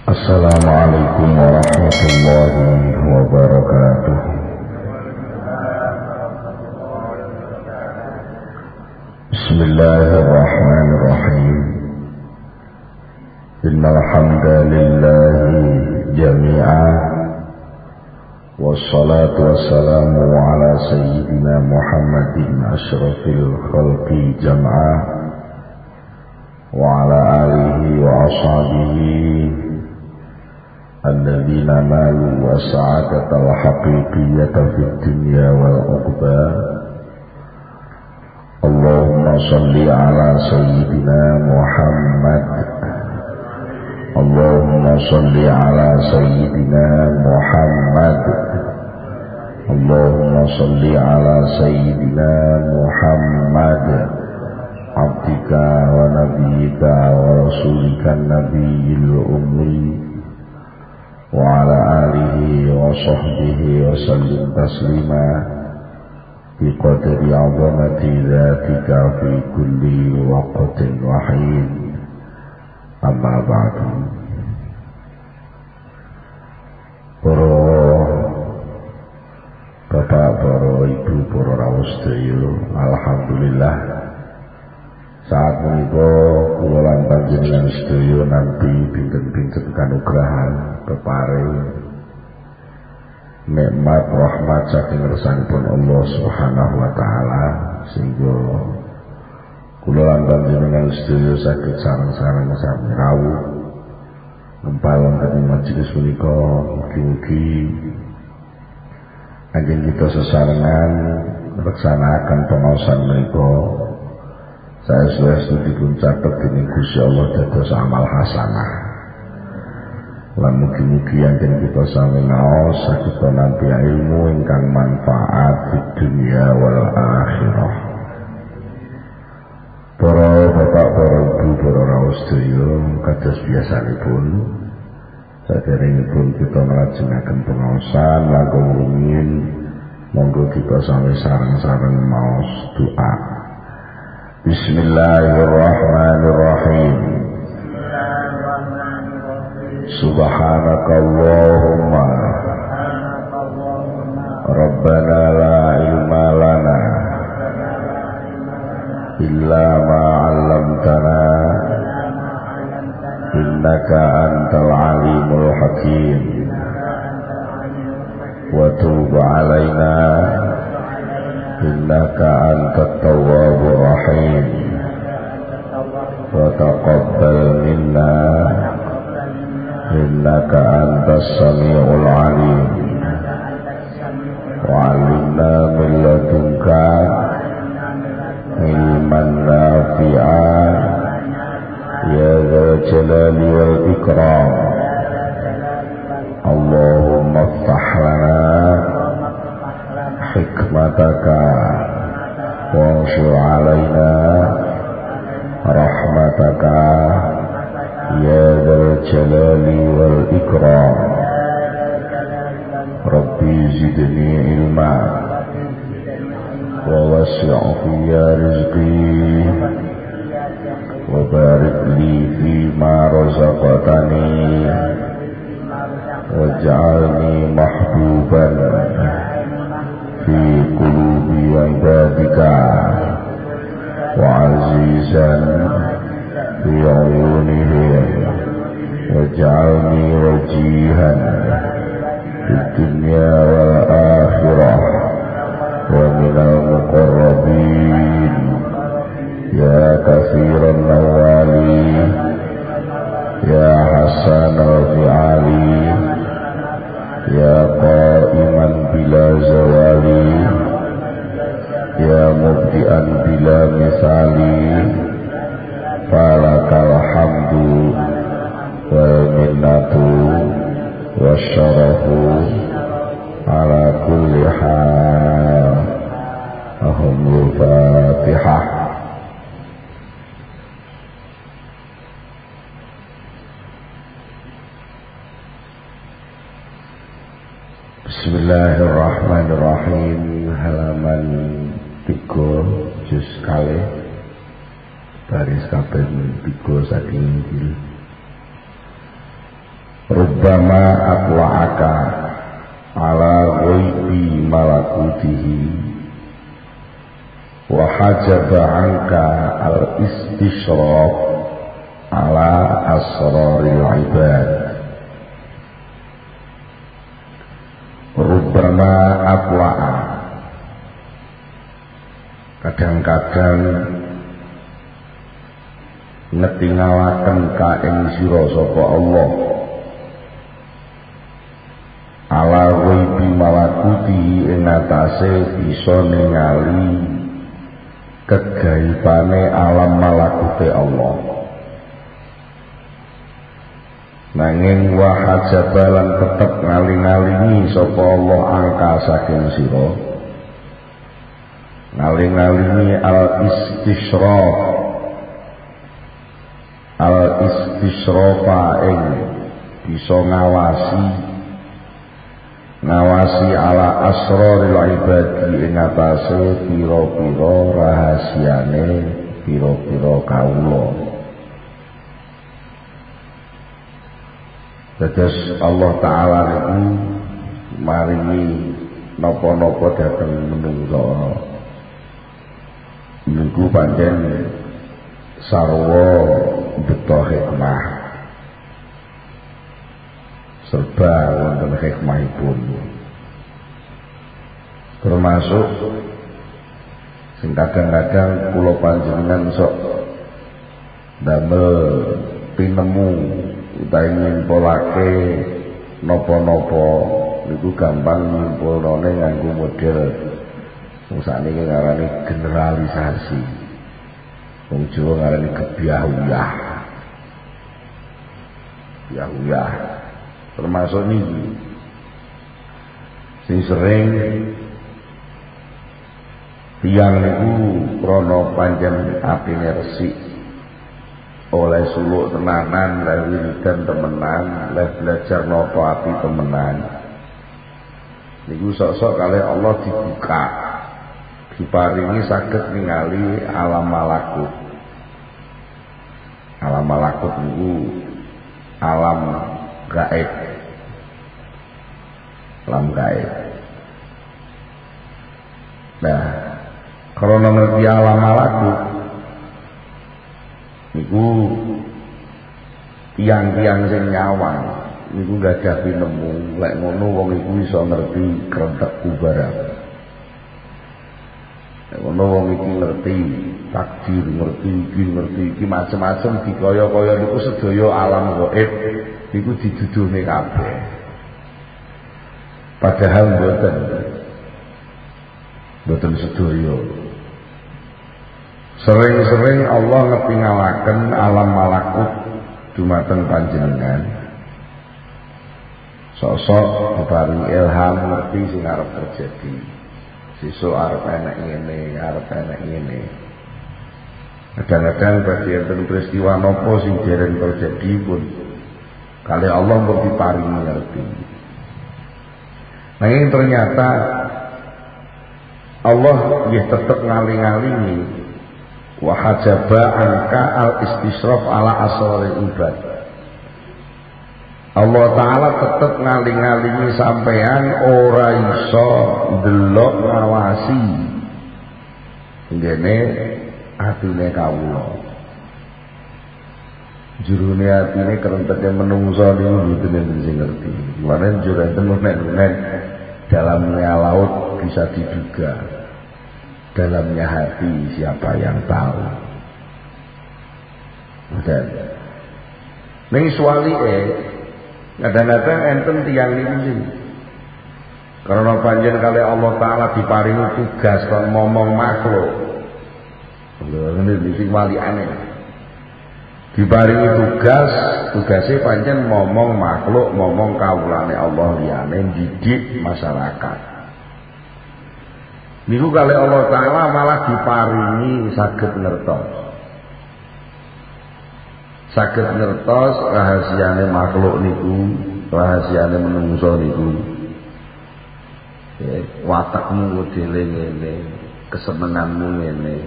Assalamualaikum warahmatullahi wabarakatuh. Bismillahirrahmanirrahim. Innal hamdalillahi jami'an wassalatu wassalamu ala sayyidina Muhammadin asyrafil khalqi jam'a wa ala alihi wa ashabihi الذين نالوا السعادة الحقيقية في الدنيا والعقبى. اللهم صل على سيدنا محمد. اللهم صل على سيدنا محمد. اللهم صل على سيدنا محمد عبدك ونبيك ورسولك النبي الأمي وعلى آله وصحبه وسلم تسليما بقدر عظمة ذاتك في كل وقت وحين. أما بعد. Para bapak, para ibu, para rawuh sedaya, alhamdulillah saat menika kula lan panjenengan sedaya nampi pinten-pinten kanugrahan peparing nikmat rahmat saking ngersanipun Allah Subhanahu wa taala sehingga kula lan panjenengan sedaya saged sareng-sareng sami rawuh ngempal wonten majelis menika. Mugi-mugi anggen kita sesarengan melaksanakan pengaosan menika saya sudah dipun catet dening Gusti Allah dados amal hasanah. Lan mugi-mugi anggen kita sami ngaos saged nampi ilmu ingkang manfaat di dunia wal akhirah. Para bapak, para ibu, para rawuh sedaya, kados biasanipun saderengipun kita nglajengaken pengaosan langkung rumiyin monggo kita sami sareng-sareng maos doa. Bismillahirrahmanirrahim. Subhanakallahumma Rabbana la ilma lana illa ma 'allamtana innaka antal alimul hakim wa tub 'alaina innaka antat tawwabur rahim wa taqabbal minna innaka antas samiul alim wa 'allimna min ladunka ilman nafi'an ya dzal jalali wal ikram. Allahumma iftah lana hikmataka wanshur alaina rahmataka ya dzal jalali wal ikram. Rabbi zidni ilma wa wasi' fiyya rizqi wa barik li fima razaqtani waj'alni mahbuban fi qulubi ibadika wa azizan fi uyunihim waj'alni wajihan fid dunya wal akhirah wa minal muqarrabin ya katsiran nawali ya hasanal fi'ali ya qa'iman bila zawali ya mubdi'an bila misali falakal hamdu wal minnatu wasyarafu ala kulli hal. Ahumul Fatihah. Bismillahirrahmanirrahim. Halaman 3 juz kalih baris kaping 3 saking Injil. rubbama atla'aka ala ghaibi malakutihi wa hajaba anka al-istishraf ala asraril ibad. Rubbama atla'a, kadang-kadang ngetingalaken ka ing sira sapa Allah ala ghaibi malakuti ing atase bisa ningali kegaibane alam malakute Allah. Nanging wa hajabalan tetep ngaling-alingi sapa Allah angka saking sira, ngaling-alingi al-istisrafa ing bisa ngawasi ala asraril ibadi ing atase pira-pira rahasiane pira-pira kawula. Dados Allah Ta'ala niku maringi napa-napa dhateng menungsa niku pancen sarwa beto hikmah, serba wonten hikmahipun. Termasuk sing kadang-kadang kula panjenengan sok damel pinemu utawi nyimpulake napa-napa niku gampang nyimpulane nganggo model wong sakniki ngarani generalisasi. Wong Jawa ngarani kebiahuyah. Biahuyah. Termasuk niki sing sering tiyang niku krana panjen apine resik oleh suluk tenanan, oleh wiridan temenan, oleh belajar nopo api temenan. Niku sok-sok kali Allah dibuka, diparingi saged ningali alam malakut. Alam malakut niku alam gaib. Alam gaib. Nah, kalau ngerti alam malakut niku tiang-tiang sing nyawang niku gadahi nemu lek ngono wong iku iso ngerti krentek barang. Lek ngono wong iki ngerti takdir, ngerti iki macam-macam dikaya-kaya niku sedaya alam gaib niku diduduhne kabeh. Padahal mboten sedaya. Sering-sering Allah ngetingalaken alam malakut dumateng panjenengan. Sok-sok diparingi ilham ngerti sing arep terjadi. Sesuk arep enek ngene, arep enek ngene. Kadang-kadang badhe enten peristiwa napa sing dereng terjadi pun kali Allah pun diparingi ngerti. Nanging ternyata Allah nggih tetep ngaling-alingi wa hajaba anka al-istisraf ala asraril ibad. Allah Ta'ala tetep ngaling-alingi sampean ora iso ndelok ngawasi ngene atine kawula. Jurune atine kerenteke menungso niku mboten sing ngerti. Kemarin jure enten dalamnya laut bisa diduga. Dalamnya hati siapa yang tahu. Dan ning suwalike kadang-kadang enten tiyang niku sing karena panjen kali Allah Ta'ala diparingi tugas kon ngomong makhluk. Ngene iki walikane. Diparingi tugasnya panjen ngomong makhluk, ngomong kawulane Allah liyane didik masyarakat. Niku kali Allah Ta'ala malah diparingi saged ngertos rahasiane makhluk niku, rahasiane menungso niku. Watakmu modele ngene, kesenenganmu ngene,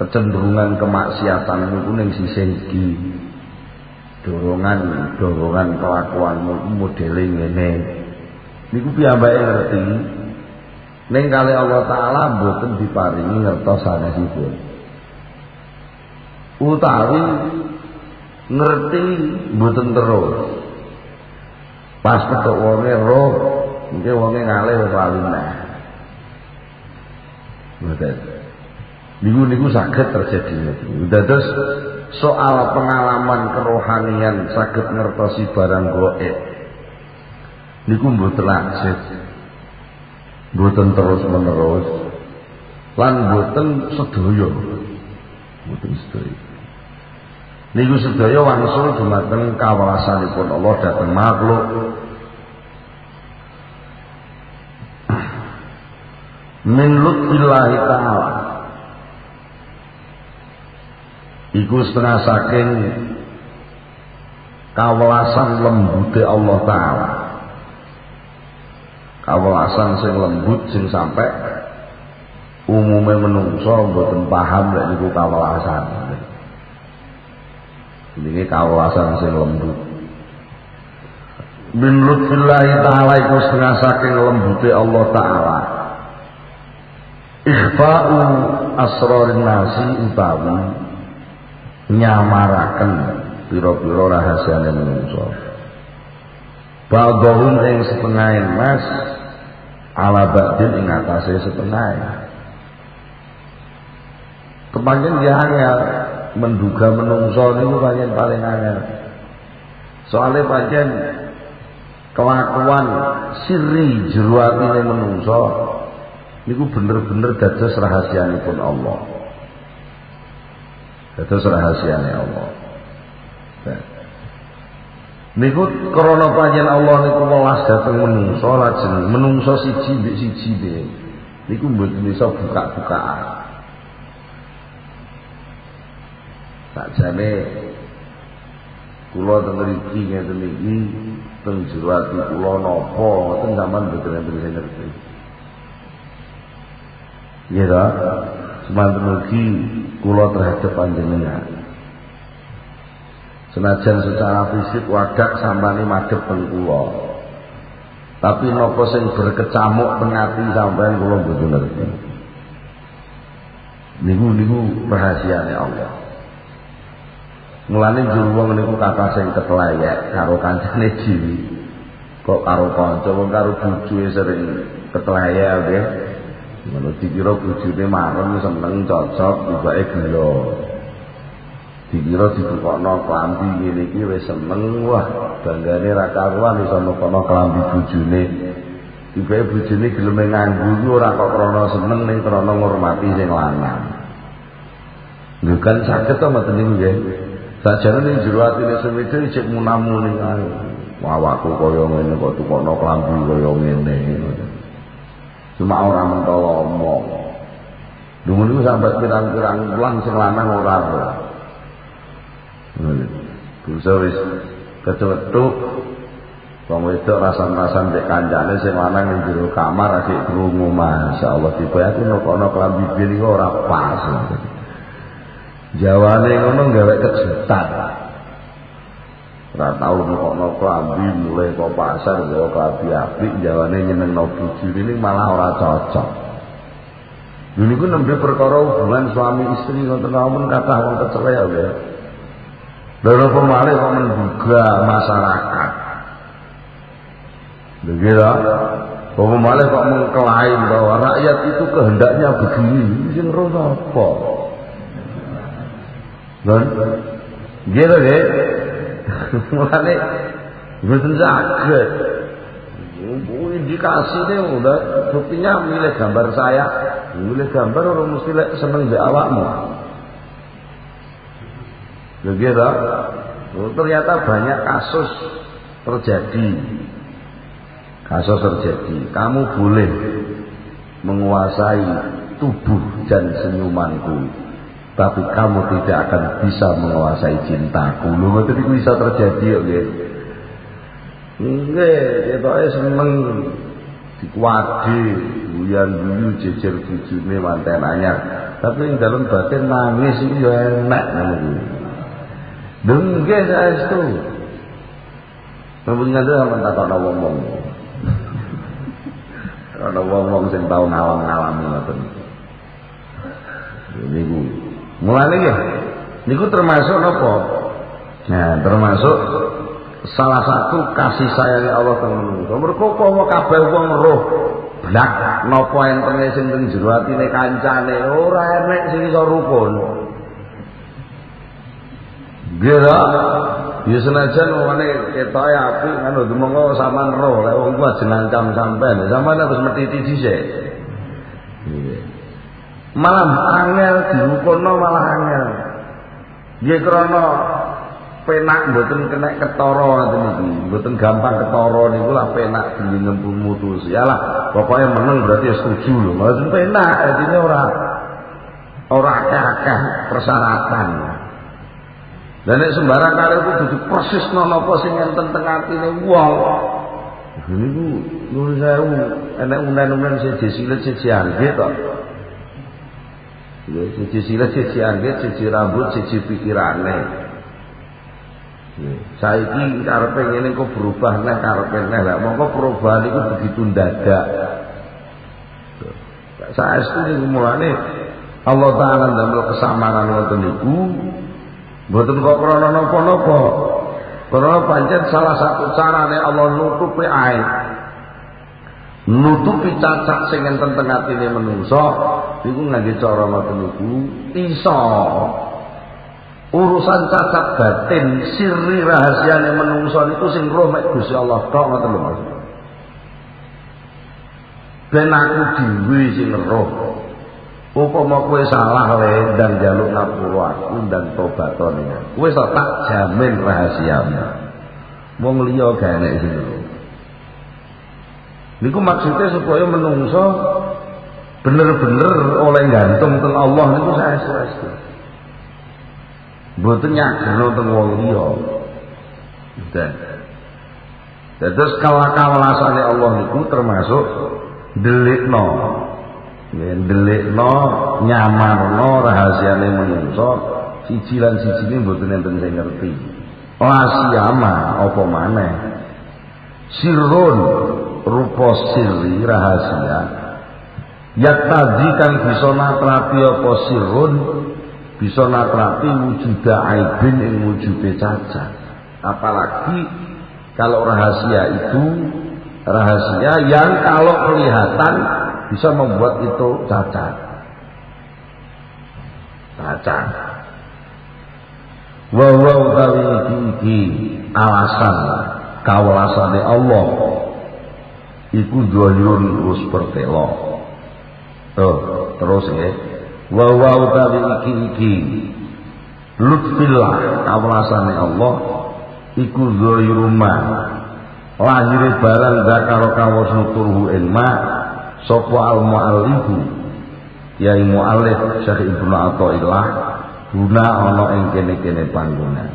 kecenderungan kemaksiatanmu ku ning sisih iki. dorongan kelakuanmu modele ngene niku piyambake ngerti ning kali Allah taala mboten diparingi ngertos sanesipun utawi ngerti mboten terus pas ketok wonge roh mungkin wonge ngalih wis lali neh mboten niku saged terjadi dados soal pengalaman kerohanian saged ngertosi barang gaib niku mboten langsung mboten terus menerus lan mboten sedaya niku sedaya wangsul dumateng kawelasanipun Allah dhateng makhluk min lutfillahi ta'ala iku setengah saking kawelasan lembute Allah taala kawelasan sing lembut sing sampai umume menungso mboten paham lek niku kawelasan iki kawelasan sing lembut min lutfillahi taala iku setengah saking lembute Allah taala ikhfa'u asrarin nasi utawi nyamaraken pira-pira rahasiane manungsa ba'dhum ing setengah mas ala ba'din ing atase setengah kepanjen dia angel menduga menungsa niku pancen paling angel soalnya pancen kelakuan sirri jero atine menungsa niku bener-bener dados rahasianipun Allah dados rahasiane Allah niku krana panjen Allah niku welas dhateng menungsa lajeng menungsa siji mbek siji niku mboten bisa buka-bukaan sakjane kula teng mriki ngeten iki teng jero ati kula napa ngoten sampean mboten ngerti ya ta semanten mugi kula terhadap panjenengan senajan secara fisik wadak sampane madhep teng kula tapi napa sing berkecamuk teng ati sampean kula mboten ngerti niku rahasiane Allah mulane juru wong niku kata sing ketleyek karo kancane dhewe kok karo kanca wong karo bojoe sering ketleyek nggih ngono dikira bojone marem seneng cocok tibake gelo dikira dibukokno klambi ngene iki wis seneng wah banggane ra karuan iso nukono klambi bojone tibake bojone gelem nganggo ora kok krana seneng ning krana ngurmati sing lanang lho kan saged to mboten niku nggih sajane ning jero atine semede ijek munamuni ae awakku kaya ngene kok tukono klambi kaya ngene cuma orang mentolo omong dulu itu sampai pirang-pirang bulan sing lanang ora bisa wis kecethuk wong wedok rasan-rasan cek kancane sing lanang ning jero kamar adik krungu masyaallah tiba aku nokono klambi bir iku ora pas jawane ngono gawe kejutan ora tau nukokno klambi mulai kok pasar gawa klambi apik jawane nyenengno bojone ini malah ora cocok. Niku nembe perkara hubungan suami istri ngoten mawon kathah wong kecelek ya. Lha apa malih kok menduga masyarakat. Begitu. Apa malih kok mengklaim bahwa rakyat itu kehendaknya begini, sing rono apa? Dan gitu deh. Mulane mboten saged. Indikasi ini udah buktinya milih gambar saya, milih gambar orang mesti seneng mbek awakmu. Begitu. Ternyata banyak kasus terjadi. Kamu boleh menguasai tubuh dan senyumanku, tapi kamu tidak akan bisa menguasai cintaku. Lho ngoten iki bisa terjadi kok nggih. Nggih, ketoke seneng dikuwadi, guyan-guyu jejer bojone manten anyar. Tapi ing dalem batin nangis iki ya enak ngono kuwi. Nggih saestu. Sampun ngandel sampeyan takokno wong-wong. Ana wong-wong sing tau ngawang-ngalami ngoten. Niku. Mulane nggih niku termasuk napa? Nah, termasuk salah satu kasih sayang Allah teng manungsa. Mergo apa kabeh wong roh blak napa entene sing teng jero atine kancane ora enek sing iso rukun. Gira ya senajan wong ketoke apik ngono dumongko sampean roh lek wong kuwi jenancam sampean sampean harus metiti dhisik. Malah angel dihukumno malah angel. Nggih krana penak mboten kena ketara ngoten iki, mboten gampang ketara niku lah penak dilingempun mutus. Yalah, pokoke meneng berarti setuju lho. Maksud penak artine ora akeh-akeh persyaratan. Dan nek sembarang kali itu kudu persis napa sing enten teng atine wong. Niku nuwun sewu, enek unen-unen siji silet siji anggit to. Ya siji silet siji anggit, siji rambut, siji pikirane. Saiki karepe ngene kok berubah neh karepe neh. Lah mongko perubahan iku begitu dadak. Saestu niku mulane Allah Taala ndamel kesamaran ngoten niku. Mboten kok krana napa-napa. Karena pancen salah satu carane Allah nutupi aib. Nutupi cacat sing enten teng atine manungsa niku ngangge cara ngoten niku iso. Urusan cacat batin, sirri rahasiane manungsa niku sing roh mek Gusti Allah tok ngoten lho Mas. Ben aku dhewe sing roh. Upama kowe salah le dan jaluk ngapura aku dan tobatane. Kowe tak jamin rahasiamu. Wong liya gak enek sing ngono. Niku maksudnya supaya menungso bener-bener oleh gantung teng Allah niku saestu-estu. Mboten nyagerno teng wong liya. Terus kawalasane Allah niku termasuk delikno. Ndelikno nyamarno rahasiane manungsa siji lan sijine mboten enten sing ngerti. Wasiyama apa maneh sirrun rupa sirri rahasia yaktaji kang bisa natrapi apa sirrun bisa natrapi wujuda aibin ing wujude cacat. Apalagi kalau rahasia itu rahasia yang kalau kelihatan bisa membuat itu cacat. Wa utawi iki alasan kawelasane Allah iku zahirun wis pertelo. Terus ya. Wa utawi iki lutfillah kawelasane Allah iku zahiruma lahire barang zakaro kawas nuturhu ilma sapa al-mu'allifu yai mu'allif Syekh Ibnu Athaillah guna ana ing kene-kene panggonan.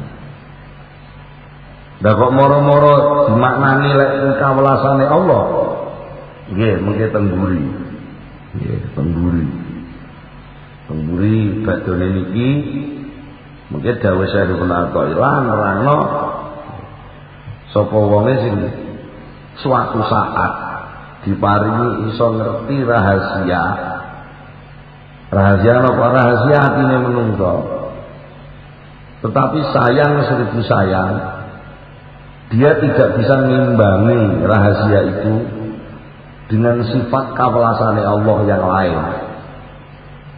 Lah kok moro-moro dimaknani lek kawelasane Allah. Nggih, mengke tengguri. Nggih, tengguri. Tengguri badone niki mengke dawuh Syekh Ibnu Athaillah nerangno sapa wonge sing suatu saat diparingi iso ngerti rahasia apa rahasia atine menungso tetapi sayang 1000 sayang dia tidak bisa ngimbangi rahasia itu dengan sifat kawelasane Allah yang lain.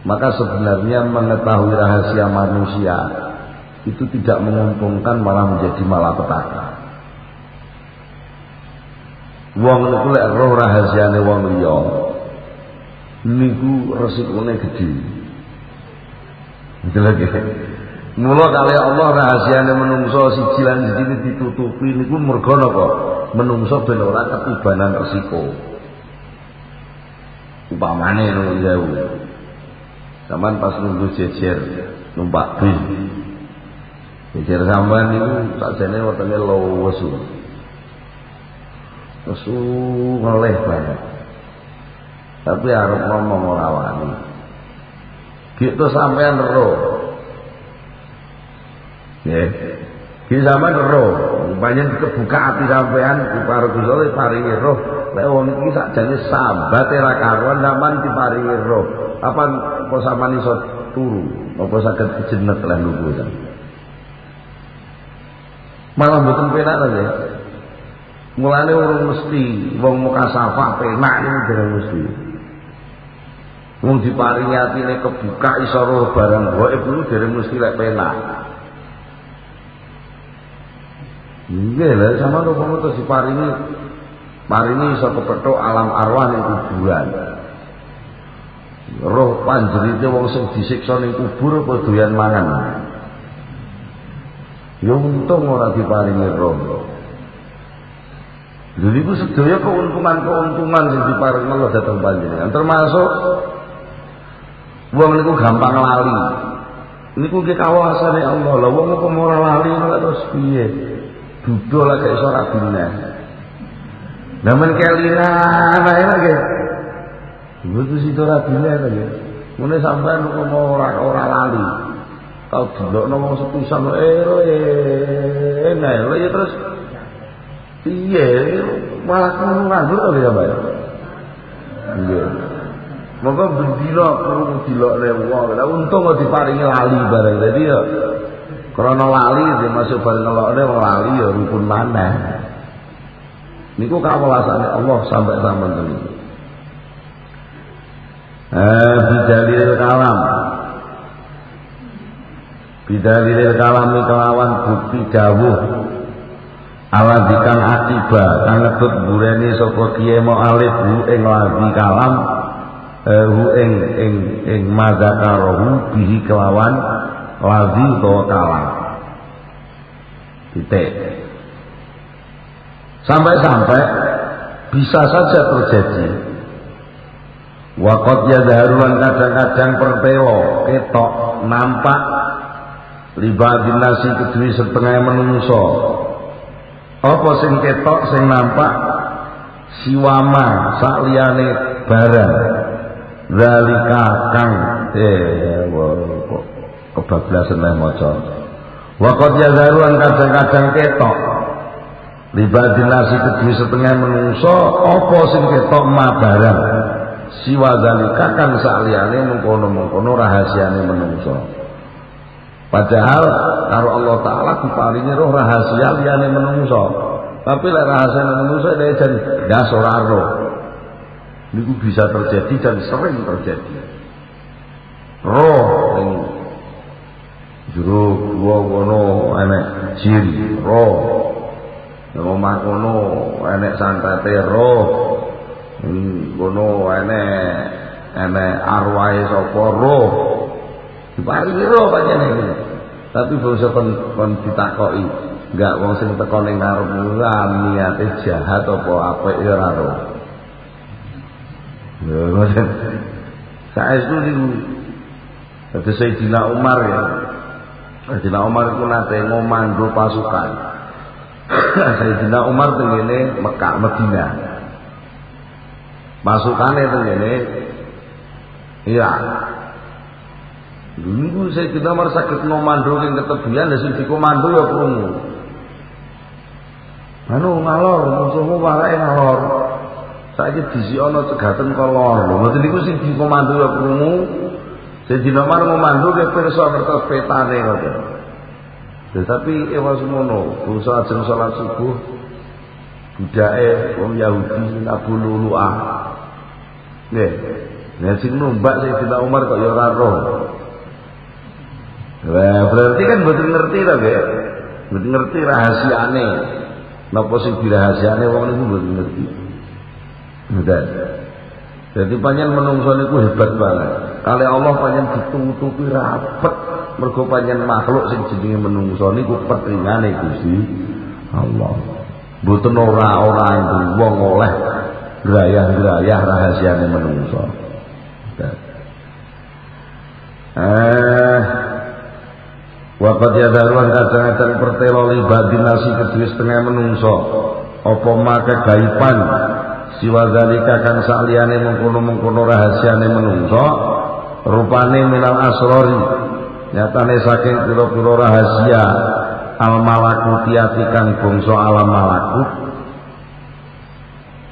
Maka sebenarnya mengetahui rahasia manusia itu tidak menguntungkan malah menjadi malapetaka. Wong niku lek roh rahasiane wong liya niku resikone gedhe. Ndelok nggih. Mula kali Allah rahasiane menungso siji lan siji ditutupi niku merga napa? Menungso ben ora ketibanan resiko. Upamane nuwun sewu. Sampeyan pas nunggu jejer numpak bis. Jejer sampeyan niku sakjane wetenge lowes. Nesu ngeleh banget. Tapi arep ngomong ora wani. Gitu sampean ero. Nggih. Di zaman roh, banyak kebuka hati sampean para Gusti paringi roh. Lek wong iki sakjane sambat ra karuan zaman diparingi roh. Kapan apa sampean iso turu? Apa saged kejenet lan lugu. Malah mboten penak aja. Mulane urung mesti wong mukasafah penak niku dereng mesti. Wong diparingi atine kebuka iso roh barang gaib niku dereng mesti lek penak. Nggih lha sama kok terus diparingi iso kepethuk alam arwah ning kuburan. Roh panjerite wong sing disiksa ning kubur apa doyan mangan. Ya untung ora diparingi roh. Lha iku sedaya keuntungan sing diparingi Allah dhateng panjenengan. Termasuk wong niku gampang lali. Niku nggih kawasane Allah. Lah wong kok ora lali terus piye? Duduk lagi iso rabine. Namun kelina ae lagi. Iku situ rabine lagi. Mune sampean kok mau ora lali. Kau delokno wong sepisan enak lho ya terus piye malah nganggur to ya, Pak. Nggih. Monggo bendina perlu dilokne wong. Lah untung kok diparingi lali bareng. Dadi ya karena lali masuk bareng ngelokne wong lali ya rukun maneh. Niku kawelasane Allah sampai sampeyan niku. Bidalil kalam kelawan bukti dawuh ala dikang akibat kang ngetut bureni saka kiye mu'alif hu ing lazi kalam hu ing mazakarahu bihi kelawan lazi utawa kalam titik. Sampai-sampai bisa saja terjadi waqad yadharuan kadang-kadang pertewo ketok nampak libadin nasi kedui setengah menungso apa sing ketok sing nampak siwama sakliyane barang zalika kang kebablasan lah maca waqad yadharuan kadang-kadang ketok libadin nasi kedui setengah menungso apa sing ketok ma barang siwa zalika kang sakliyane mengkono-mengkono rahasiane menungso. Padahal karo Allah Ta'ala diparingi roh rahasia liyane menungso. Tapi lek rahasia menungso dhewe jan ndas ora roh. Niku bisa terjadi dan sering terjadi. Roh ning jero gua ngono enek jin roh. Nang omah kono enek santate roh. Ngono enek arwahe sapa roh. Diparingi roh panjenengan. Tapi bangsa kon ditakoki, enggak wong sing teko ning ngarepmu niate jahat apa apik ya ora roh. Ya ngoten. Saestu niku dadi Sayyidina Umar ya. Sayyidina Umar iku nate ngomando pasukan. Sayyidina Umar tengene Mekah Madinah. Pasukane tengene Irak. Dulu saya kita merasa sakit ngomando yang ketebian dan sing dikomando ya krungu. Anu ngalor, musuhmu wae ngalor. Saiki disi ana cegaten kolor. Lho ngoten niku sing dikomando ya krungu. Jadi nomor ngomando ke pirsa ngertos petane ngoten. Tetapi ewa semono, bangsa ajeng salat subuh budake wong Yahudi Abu Lulu'ah. Nggih. Nek sing numbak Sayyidina Umar kok ya ora roh. Wah, berarti kan mboten ngerti ta, Bek. Mboten ngerti rahasiane. Napa sing dirahasiane wong niku mboten ngerti. Ngoten. Jadi panjenengan menungso niku hebat banget. Kali Allah panjenengan ditutupi rapet mergo panjenengan makhluk sing jenenge menungso niku petringane Gusti Allah. Mboten ora wong oleh grayah-grayah rahasiane menungso. Waqad yadharuan kadang-kadang pertelo libadin nasi kedua setengah menungso apa maka gaiban siwa zalika kang sakliyane mengkono-mengkono rahasiane menungso rupane minal asrori nyatane saking pira-pira rahasia al malakutiyati kang bangsa alam malakut.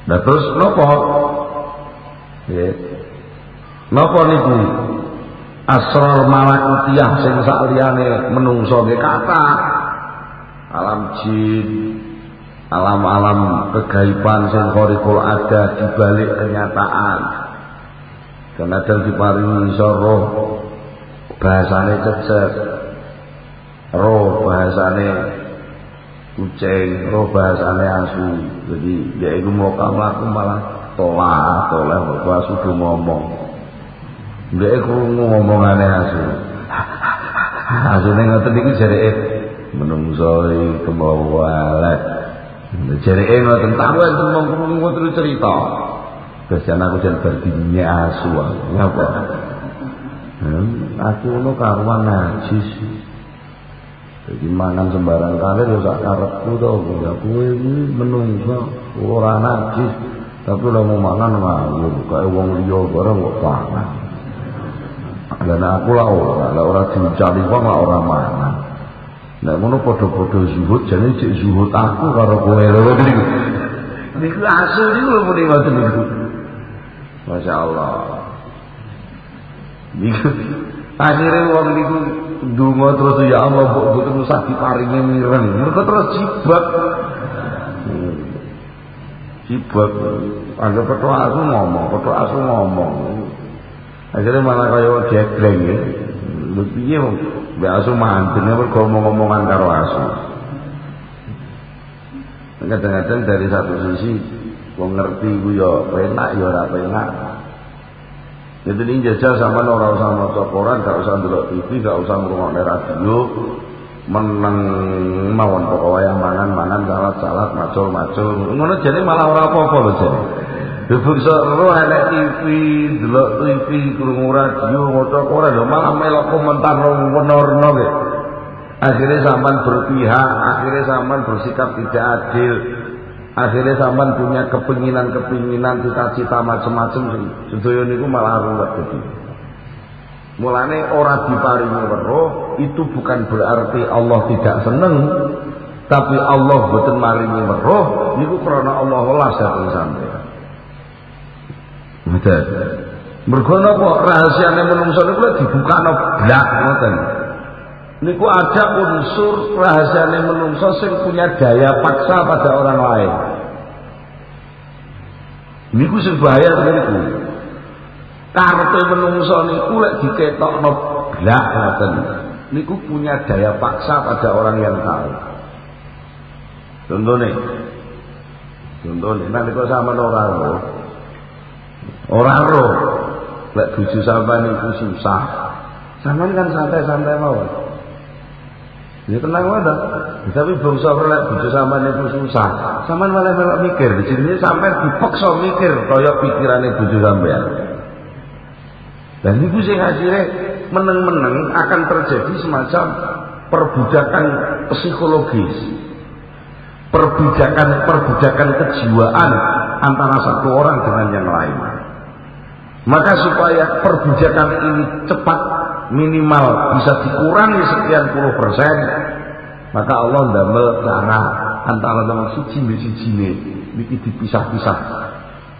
Nah terus napa? Nggih. Napa niku? Asrar malakutiyah sing saliyane menungso nggih kathah. Alam jin, alam-alam kegaiban sing khariqul ada dibalik kenyataan. Kadang diparingi iso roh bahasane cecek, roh bahasane kucing, roh bahasane asu. Jadi ya iku mau mlaku malah toleh kok asu do ngomong. Ndek krungu ngomongane asu. Asune ngoten iki jareke menungso iki kemawalek. Jareke ngoten tawen ngomong ngoten cerita. Biasane aku jan berdine asu. Ngapa? Aku ono karuan najis. Jadi mangan sembarang kali ya sak karepku to, ya kowe iki menungso ora najis, tapi lha mau mangan ngawur kaya wong liya bareng kok pangan. Lah aku lah ora diucali wong lah ora mangan. Nek ngono padha-padha zuhud jane cek zuhud aku karo kowe lho niku. Niku asu niku lho muni ngoten niku. Masyaallah. Niku akhire wong niku ndonga terus ya Allah mboten usah diparingi mireng. Mergo terus jibak. Jibak. Anggap petok asu ngomong. Akhirnya malah kaya jegleng ya. Lho piye wong mbek asu mantine mergo ngomong-ngomongan karo asu. Kadang-kadang dari satu sisi wong ngerti ku ya penak ya ora penak. Jadi ini jajal sama orang usah maca koran, gak usah ndelok TV, gak usah ngrungokne radio, meneng mawon pokoknya mangan salat macul. Ngono jane malah ora apa-apa lho jane. Dibukso ro enek TV, ndelok TV, krungu radio, maca koran lho malah melok komentar warna-warna nggih. Akhirnya sampean berpihak, akhirnya sampean bersikap tidak adil. Akhirnya sampean punya kepinginan, cita-cita macam-macam sedaya niku malah ruwet dadi. Mulane ora diparingi weruh itu bukan berarti Allah tidak seneng, tapi Allah boten maringi weruh niku krana Allah welas dhateng sampeyan. Betul. Mergo napa rahasiane menungso niku lek dibukano blak ngoten. Niku ada unsur rahasiane menungso sing punya daya paksa pada orang lain. Niku sing bahaya niku. Karepe menungso niku lek diketokno blak ngoten. Niku punya daya paksa pada orang yang tahu. Contohnya nalika sampean ora roh lek bojo sampean niku susah. Sampean kan santai-santai mawon. Ya tenang wae ta. Tapi bangsa lek bojo sampean niku susah, sampean malah melok mikir, jenenge sampean dipaksa mikir kaya pikirane bojo sampean. Dan niku sing akhire meneng-meneng akan terjadi semacam perbudakan psikologis. Perbudakan kejiwaan antara satu orang dengan yang lain. Maka supaya perbudakan ini cepat minimal bisa dikurangi sekian puluh persen, maka Allah ndamel cara antara wong siji mbek sijine niki dipisah-pisah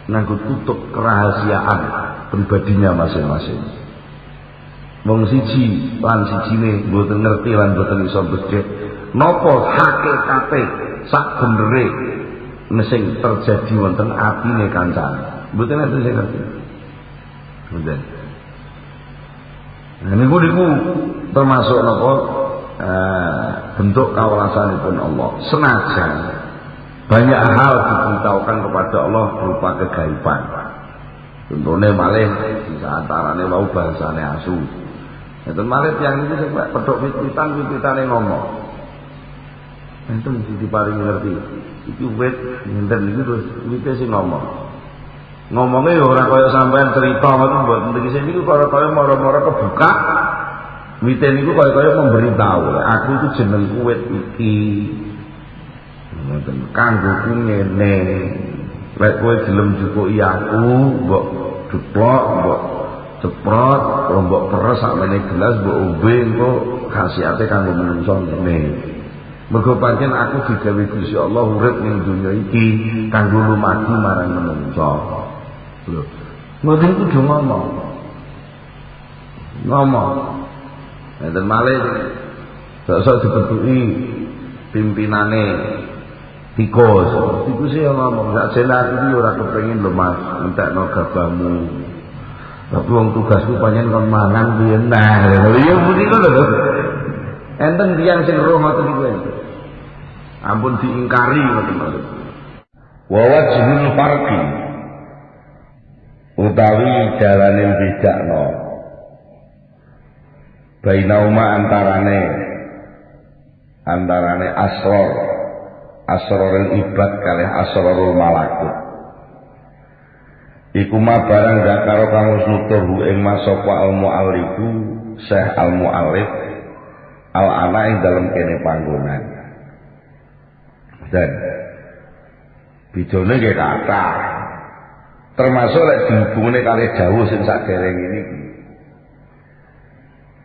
nganggo tutup kerahasiaan pribadinya masing-masing. Wong siji lan sijine mboten ngerti lan mboten iso becik napa hakikate sak benere sing terjadi wonten atine kancane. Mboten enten sing ngerti. Mboten. Nah, niku termasuk napa bentuk kawelasanipun Allah. Senajan banyak hal diberitahukan kepada Allah berupa kegaiban. Contohnya malih di antarane wau bahasane asu. Itu malih yang itu sing pedhok wit-witane ngomong. Enten mesti diparingi ngerti. Iki wit ngenten iki terus wite sing ngomong. Ngomongnya ya ora kaya sampean cerita ngoten mboten iki sing niku kaya mara-mara kebuka. Wite niku kaya memberitahu, aku itu jenengku wit iki. Ngoten kanggoku ngene. Lek kowe gelem jukuki aku, mbok deplok, mbok ceprot, mbok peres sakmene gelas mbok ombe engko khasiate kanggo menungso ngene. Mergo pancen aku digawe Gusti Allah urip ning donya iki kanggo lumadi marang menungso. Lho, ngoten kudu ngomong. Enten malih sok dibetuki pimpinane tikus ya ngomong sakjane aku iki ora kepengin lho Mas entekno gabahmu. Tapi wong tugasku pancen kon mangan piye nah. Ya punika lho. Enten tiyang sing roh ngoten niku. Ampun diingkari ngoten. Wa wajhul farqi utawi dalane bedakno bainauma antarane asrarul ibad kalih asrarul malakut iku ma barang dakaro kang wis nuturhu ing masapa al-mu'allifu Syekh al-Mu'allif al-ana ing dalem kene panggonan dan bijone nggih kathah termasuk lek dihubungane kalih dawuh sing sadereng ini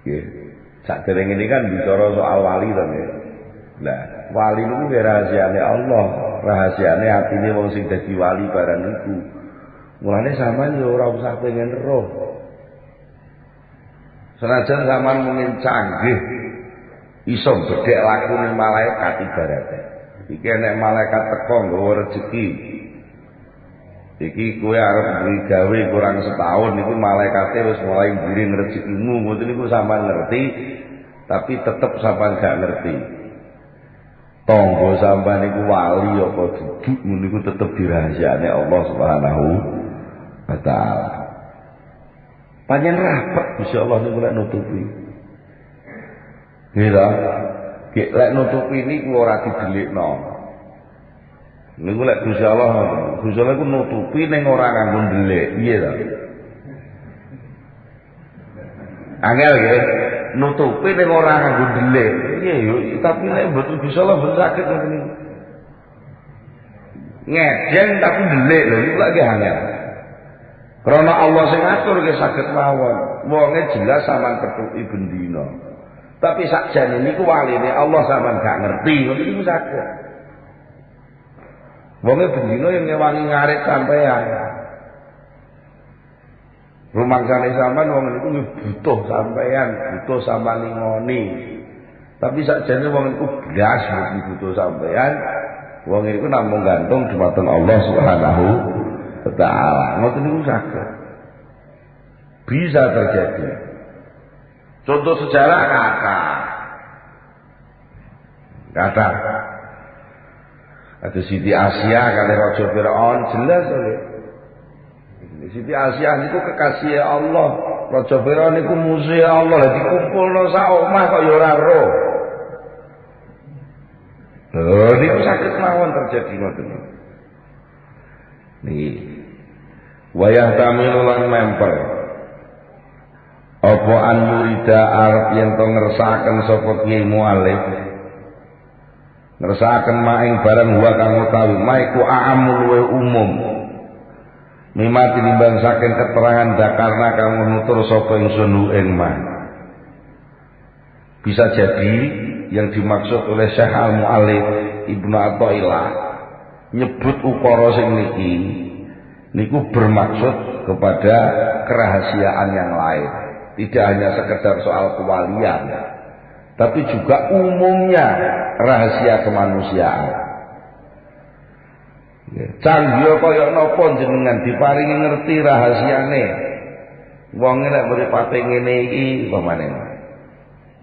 nggih sadereng ini kan bicara soal wali to nggih. Lah wali niku rahasiane Allah, rahasiane atine wong sing dadi wali barang niku. Mulane sampean yo ora usah pengen roh. Senajan sampean mungkin canggih iso bedhek lakune malaikat ibarate. Iki nek malaikat teko nggawa rezeki. Iki kowe arep duwe gawe kurang setahun niku malaikate wis mulai ngiring rezekimu, ngoten niku sampean ngerti, tapi tetep sampean gak ngerti. Tangga sampean niku wali apa duduk niku tetep dirahasiane Allah Subhanahu wa taala. Panjen rapet Gusti Allah niku lek nutupi. Nggih ta? Lek nutupi niku ora didelikno. Niku lek Gusti Allah ku nutupi ning ora nganggo ndelik, piye ta? Angel nggih, nutupi ning ora nganggo ndelik. Piye yo, tapi nek mboten Gusti Allah mboten saged ngoten niku. Ngejeng tapi ndelik lho niku lagi angel. Karena Allah sing ngatur nggih saged mawon. Wonge jelas sampean petuki bendina. Tapi sakjane niku waline Allah sampean gak ngerti, ngoten niku saged. Wonge bendina yang ngewangi ngarit sampean. Rumangsane sampean wong niku butuh sampean, butuh sampean ngoni. Tapi sakjane wong niku blas butuh sampean, wong niku namung gantung dumateng Allah Subhanahu wa taala. Ngoten niku saged. Bisa terjadi. Contoh sejarah kata ada Siti Asia kali Raja Firaun jelas oleh Siti Asia niku kekasih Allah, Raja Firaun niku musuh Allah, lah dikumpulno sak omah kok ya ora ro. Lho niku saged mawon terjadi ngoten. Niki wayah tamilu lan memper apa an murida arep yen to ngersakaken sapa kiai mualif ngersakaken maing barang wa kang utawi maiku aamul wa umum mimati nimbang saking keterangan dakarna kang nutur sapa ingsun ing ma bisa jadi yang dimaksud oleh Syekh Al-Mu'allif Ibnu Athaillah nyebut ukara sing niki niku bermaksud kepada kerahasiaan yang lain. Tidak hanya sekedar soal kewalian, tapi juga umumnya rahasia kemanusiaan. Canggih kaya napa jenengan diparingi ngerti rahasiane. Wong nek mripate ngene iki pamane.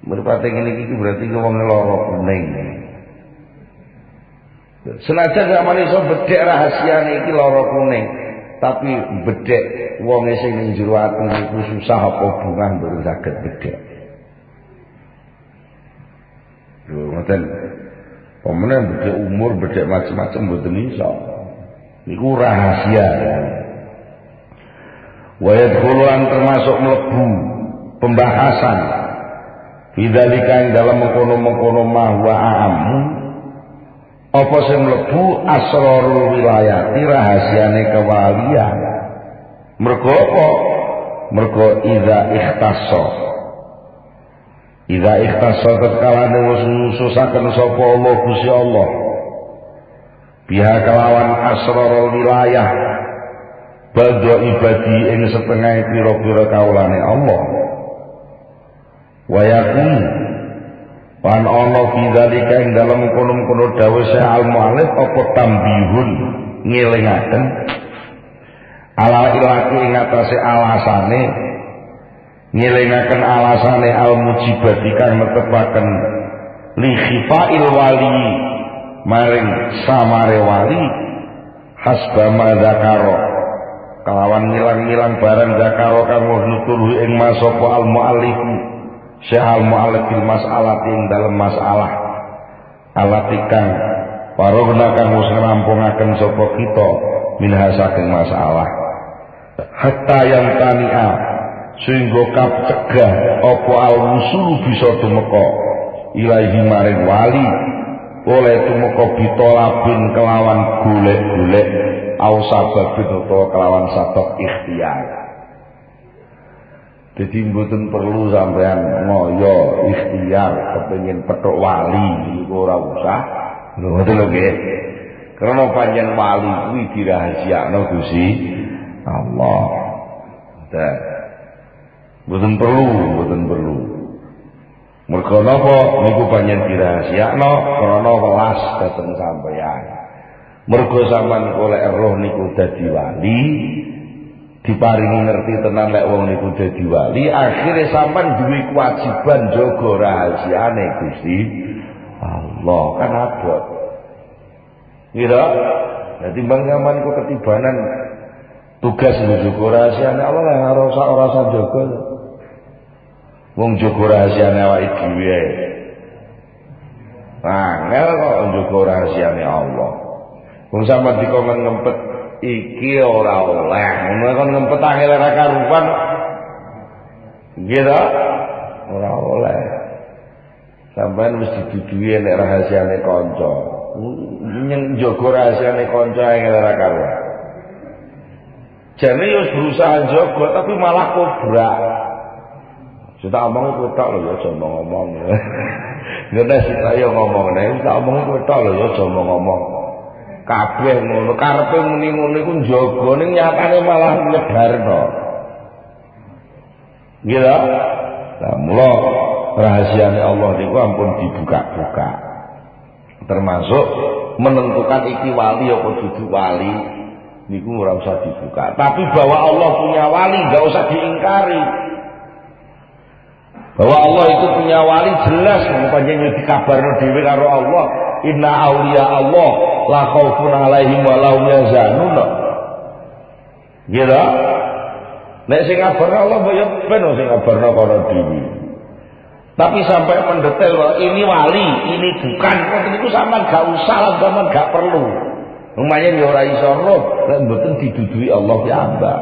Mripate ngene iki berarti wong lara kuning. Senajan sampeyan iso bedhek rahasiane iki lara kuning, tapi bedhek wonge sing ning jero ati niku susah apa bungah mboten saged bedhek. Lho ngoten. Pemene bedhek umur, bedhek macam-macam mboten iso. Niku rahasia. Wa yadkhuluan termasuk mlebu pembahasan bidzalika ing dalam mengkono-mengkono mahwa amu apa sing mlebu asrarul wilayati rahasiane kewalian. Mergo apa? Mergo idza ikhtassa Idza ikhtasat kalane wis ngususaken sapa Allah Gusti Allah biha kelawan asrarul wilayah badha ibadi ing setengah pira-pira kaulane Allah wa yakun wan ana bidzalika ing dalem kono-kono dawuh Syekh Al-Mu'allif apa tambihun ngelingaken ala ilati ing atase alasane ngelingaken alasane al-mujibati kang netepaken li khifail wali maring samare wali hasbama zakaro kelawan ngilang-ngilang barang zakaro kang nutur ing masapa al-muallif Syekh al-muallif bil mas'alah ing dalem masalah alatikan warogna kang wis ngrampungaken sapa kita minha saking masalah hatta yang tania sehingga kapcegah apa al-wusul bisa tumeka ilahi maring wali oleh tumeka bitolabin kelawan golek-golek au sababin utawa kelawan sabab ikhtiar. Jadi mboten perlu sampean ngoyo ikhtiar kepengin petuk wali niku ora usah. Lho ngoten lho nggih. Karena panjen wali kuwi dirahasiakno Gusti Allah. Mboten perlu. Mergo napa niku panjen dirahasiakno krana welas dhateng sampeyan. Mergo sampean golek roh niku dadi wali, diparingi ngerti tenan lek wong niku dadi wali, akhire sampean duwe kewajiban jaga rahasiane Gusti Allah kan abot. Ngira, dadi mbang sampean ku ketibanan tugas njaga rahasiane Allah lah ora usah jaga. Wong jaga rahasiane awake dhewe. Angel kok jaga rahasiane Allah. Wong sampean dikon ngempet iki ora oleh, ngono kon ngempet angel ora karupan. Nggih ta? Ora oleh. Sampeyan mesti diduduhi nek rahasiane kanca. Njaga rahasiane kanca angel ora karupan. Jane yo berusaha jaga tapi malah kobrak. Sudah omong kowe tok lho ya aja ngomong. Ngene sik yo ngomong nek tak omong kowe tok lho ya aja ngomong. Kabeh ngono karepe muni ngono iku njaga ning nyatane malah nyebarno. Nggih ta? Lah mula rahasiane Allah niku ampun dibuka-buka. Termasuk menentukan iki wali apa dudu wali niku ora usah dibuka. Tapi bahwa Allah punya wali enggak usah diingkari. Bahwa Allah itu punya wali jelas panjenengan dikabarno dhewe karo Allah, inna auliya Allah la khaufun alaihim wa lahum yahzanun. Gitu. Nek sing ngabarno Allah yo ben sing ngabarno kono dhewe. Tapi sampai mendetail bahwa ini wali, ini bukan, itu sampean gak usah lah, sampean gak perlu. Umpamane yo ora iso roh, lek mboten didudui Allah piyambak.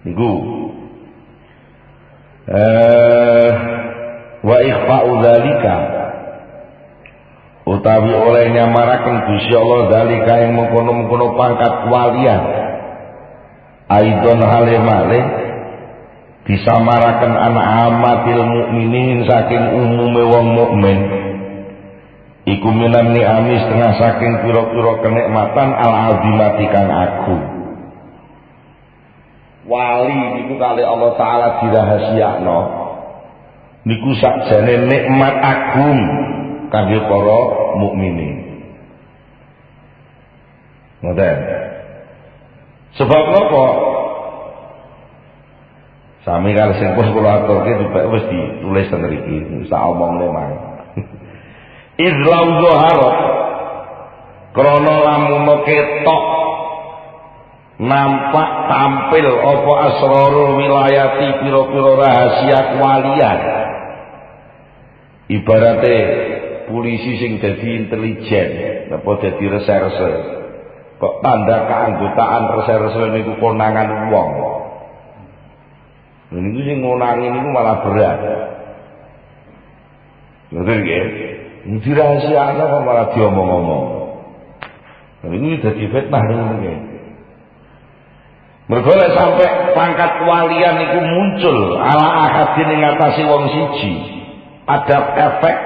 Niku wa ikhfa'u dzalika utawi oleh nyamaraken Gusti Allah dzalika yang mengkono-mengkono pangkat walian aidon halimale disamaraken anak amatil mukminin saking umume wong mukmin iku minan ni'ami setengah saking pira-pira kenikmatan al-azimati kang agung. Wali niku kali Allah Ta'ala dirahasiakno niku sakjane nikmat agung kangge para mukminin. Ngoten. Sebab napa? Sami kali sing pun kula aturke wis ditulis teng mriki, sak omongne mah. Izlam zuhara krana lamun ketok nampak tampil apa asrarul wilayati pira-pira rahasia kewalian. Ibarate polisi sing dadi intelijen apa dadi reserse kok tanda keanggotaan reserse niku konangan wong. Lha niku sing ngonangi niku malah berat. Ngoten nggih. Dirahasiakno kok malah diomong-omong. Lha niku dadi fitnah niku nggih. Mergo lek sampe pangkat kewalian iku muncul ala ahadin ing ngatasi wong siji, ada efek.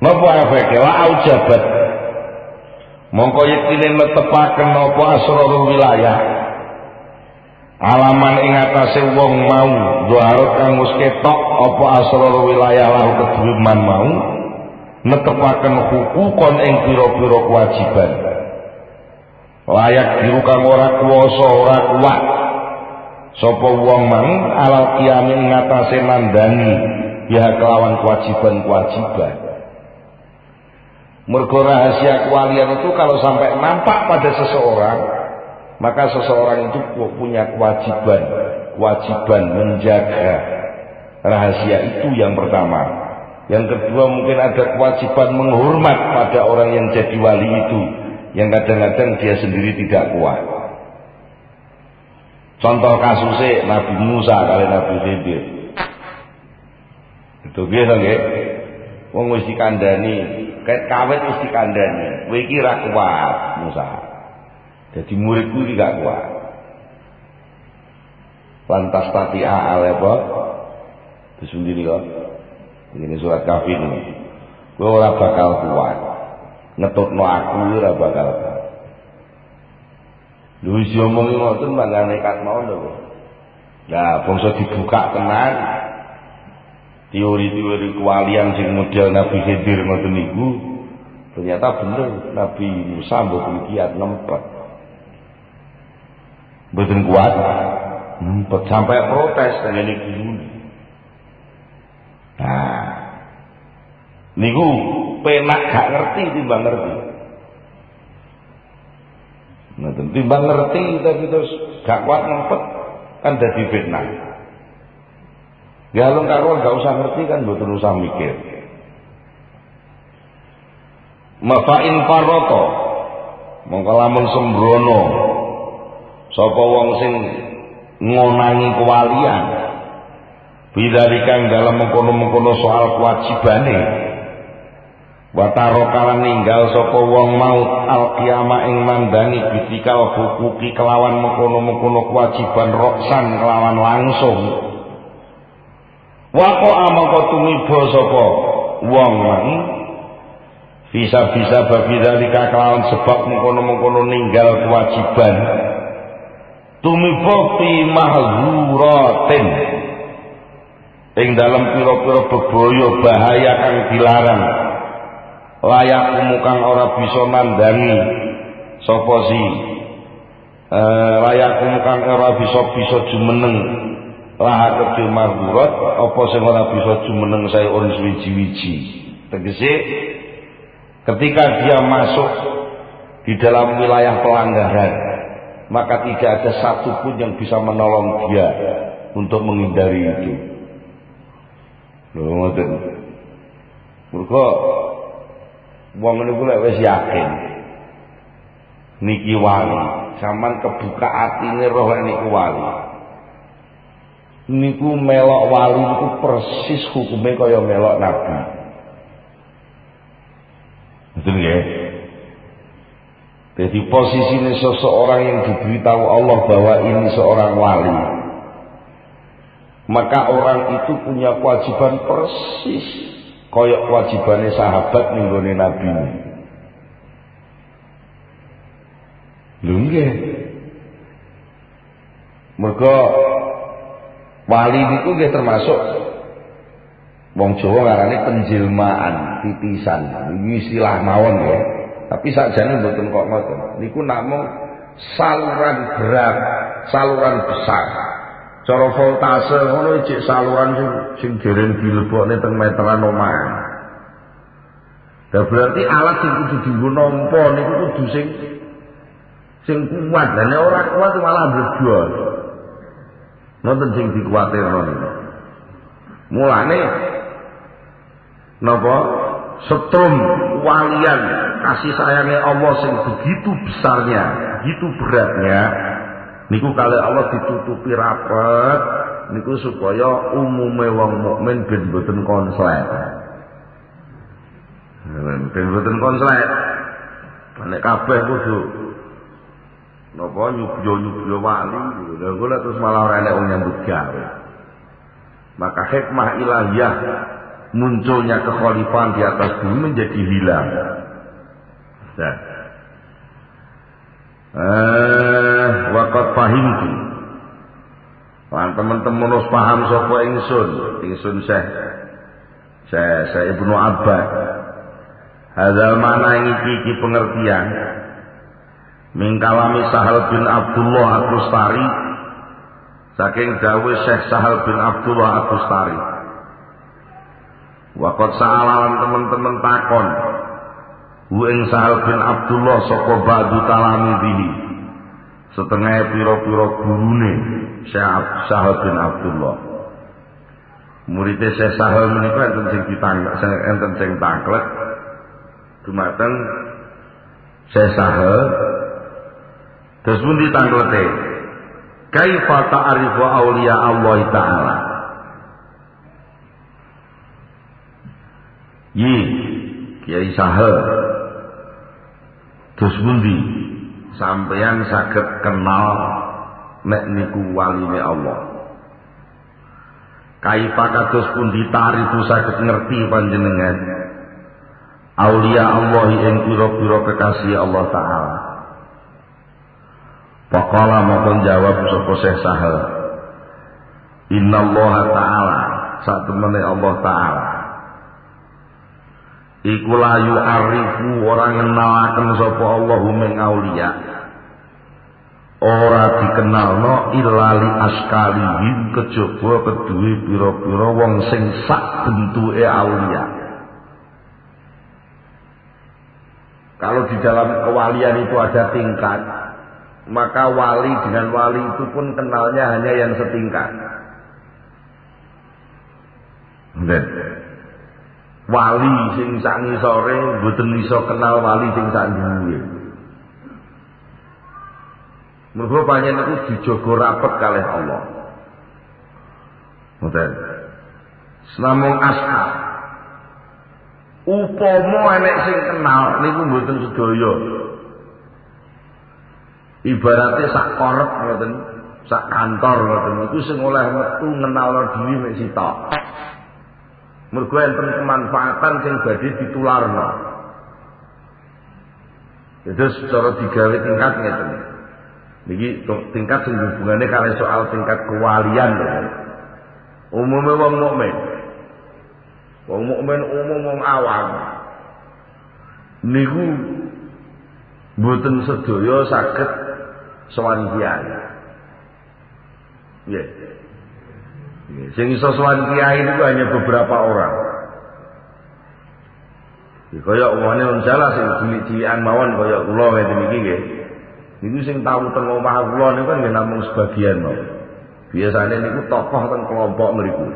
Napa efeke? La aujabat. Mongko yektine netepaken napa asrarul wilayah. Alaman ing atase wong mau zaharat kang wis ketok apa asrarul wilayah lahu kedhuman mau netepaken hukukon ing pira-pira kewajiban. Layak diru kang ora kuwasa ora kuat sapa wong mang alal qiyam ing atase nandani ya kelawan kewajiban-kewajiban. Mergo rahasia kewalian itu kalau sampai nampak pada seseorang, maka seseorang itu punya kewajiban menjaga rahasia itu yang pertama. Yang kedua mungkin ada kewajiban menghormat pada orang yang jadi wali itu, yang kadang-kadang dia sendiri tidak kuat. Contoh kasusnya Nabi Musa kali Nabi Khidir. Itu biasa nggih. Wong wis dikandani, ket kawit wis dikandani. Kowe iki ra kuat Musa. Jadi muridku iki gak kuat. Lantas tati'a apa? Terus sendiri kok. Ini surat kafir ini. Kowe ora bakal kuat. Ngetutno aku ora bakal kuat. Lho wis diomongi ngoten mangga nekat mau lho. Lah bangsa dibuka tenan. Teori-teori kewalian sing model Nabi Khidir ngoten niku ternyata bener Nabi Musa mboten kiat nempet. Mboten kuat. Nempet sampai protes ngene iki. Nah, niku penak gak ngerti timbang ngerti. Nah, timbang ngerti tapi terus gak kuat ngempet kan dadi fitnah. Ya lho karo gak usah ngerti kan mboten usah mikir. Mafa'in farata mongko lamun sembrono sapa wong sing ngonangi kewalian bidzalika dalam mengkono-mengkono soal kewajibane wataro kalan ninggal sapa wong maut alqiyama ing mandani bitikal hukuki kelawan mengkono-mengkono kewajiban roksan kelawan langsung waqo amangka tumiba sapa wong mang bisa-bisa babidzalika kelawan sebab mengkono-mengkono ninggal kewajiban tumiba fi mahzuratin ing dalam pira-pira bebaya bahaya kang dilarang layak kang ora bisa nandani sapa si layak kang ora bisa jumeneng laha kedhe mahzurat apa sing ora bisa jumeneng saya ora suwiji-wiji. Tegese ketika dia masuk di dalam wilayah pelanggaran maka tidak ada satupun yang bisa menolong dia untuk menghindari itu. Lho ngoten. Mergo wong niku lek wis yakin niki wali, sampean kebuka atine roh lek niku wali. Niku melok wali niku persis hukume kaya melok nabi. Betul nggih? Jadi posisinya seseorang yang diberitahu Allah bahwa ini seorang wali, maka orang itu punya kewajiban persis koyok kewajibannya sahabat ninggone nabi. Lho nggih. Mergo wali niku nggih termasuk wong Jawa ngarane penjilmaan, titisan. Iki istilah mawon ya. Tapi sakjane mboten kok ngoten. Niku namung saluran berat, saluran besar. Cara voltase ngono cek saluran sing dereng dilebokne teng meteran omah. Lah berarti alat sing kudu dienggo nampa niku kudu sing kuat. Lah nek ora kuat malah bledor. Ngoten sing dikuwatirno niku. Mulane napa setrum walian kasih sayangnya Allah sing begitu besarnya, begitu beratnya niku kali Allah ditutupi rapet niku supaya umume wong mukmin ben mboten konslet. Ben mboten konslet. Nek kabeh kudu napa nyubyo wali lha kula terus malah ora enek wong nyambut gawe. Maka hikmah ilahiyah munculnya kekhalifahan di atas bumi menjadi hilang. Waqat fahimtu. Lan teman-teman harus paham sapa ingsun Syekh Ibnu Abbas. Hadzal mana iki pengertian min kalami Sahal bin Abdullah At-Tustari saking dawuh Syekh Sahal bin Abdullah At-Tustari. Waqat sa'alan teman-teman takon hu ing Sahal bin Abdullah saka ba'du talamidihi setengah pira-pira gurune Syekh Sahal bin Abdullah. Muridé Syekh Sahal menika enten sing tangklek dumateng Syekh Sahal terus pun ditangklete kaifa ta'rifu auliya Allah taala. Kiai Sahal terus pundi sampeyan saged kenal nek niku waline Allah. Kaifa kados pundi tarifu saged ngerti panjenengan aulia Allah ing pira-pira kekasih Allah taala. Faqala mongkon jawab sapa Syekh Sahal, innallaha taala satemene Allah taala iku layu arifu orang ngenalaken sapa Allahu ming aulia ora dikenalno ilali askalihim kejaba keduwe pira-pira wong sing sak bentuke aulia. Kalau di dalam kewalian itu ada tingkat, maka wali dengan wali itu pun kenalnya hanya yang setingkat. Wali sing sak ngisore mboten iso kenal wali sing sak dhuwure. Mergo panjenengan iku dijaga rapet kalih Allah. Ngoten. Senamung ashab. Upama enek sing kenal niku mboten sedaya. Ibaratnya sak korep ngoten, sak kantor ngoten niku sing oleh metu ngenalno diri mek sitok. Mergo enten kemanfaatan sing badhe ditularno. Terus cara digawe tingkat ngeten. Niki tingkat sing hubungane karo soal tingkat kewalian lho. Umume wong mukmin. Wong mukmin umum wong awam. Niku mboten sedaya saged sowan kiai. Nggih. Sing iso sowan kiai niku hanya beberapa orang. Kaya umane wong salah sing cilik-cilikan mawon kaya kula ngeten iki nggih. Niku sing tau teng omah kula niku kan nggih namung sebagian mawon. Biasane niku tokoh teng kelompok mriku.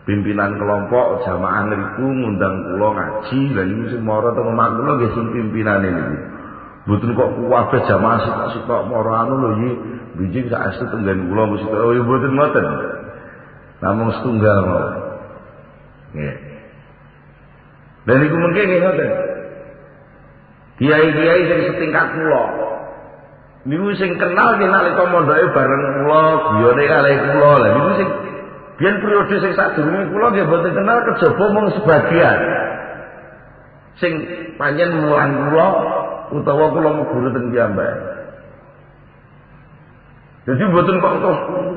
Pimpinan kelompok jamaah ngriku ngundang kula ngaji, lha niku sing mara teng omah kula nggih sing pimpinane niku. Mboten kok kabeh jamaah sitok-sitok mara anu lho iki bijing sak astu tenggen kula mesti oh ya mboten ngoten. Namung setunggal mawon. Nggih. Lha niku mengke nggih ngoten. Kiai-kiai sing setingkat kula niku sing kenal nggih nalika mondoke bareng kula, guyone kalih kula. Lha niku sing biyen periode sing sadurunge kula nggih mboten kenal kejaba mung sebagian. Sing pancen mulang kula utawa kula meguru teng piyambak. Jadi mboten kok